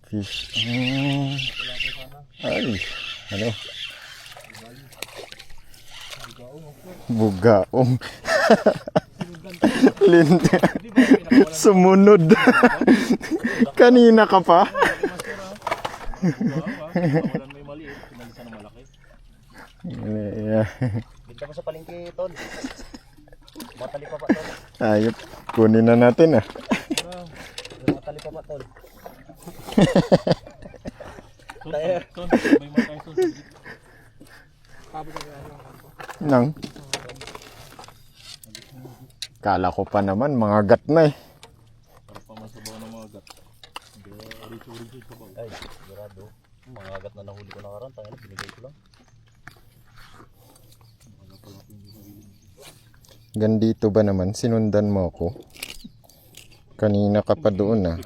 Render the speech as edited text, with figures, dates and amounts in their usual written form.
Fish. Ay, ano? Bugaong. Linte. Sumunod. Kanina ka pa? Walang may maliit, pinalisa na malaki. Yeah. Binta mo sa palengke, Tol. Matali pa pa, Tol. Ayop. Kunin na natin ah. Matali pa pa, Tol. Tol, may mga tayo, Tol. Nang. Kala ko pa naman mga gat na eh. Para pa masabaw ng mga gat. Orig-orig sa baw. Ay, sigurado. Mga gat na nahuli ko nakaraan, tayo na, binigay ko lang. Gandito ba naman? Sinundan mo ako? Kanina ka pa doon ah.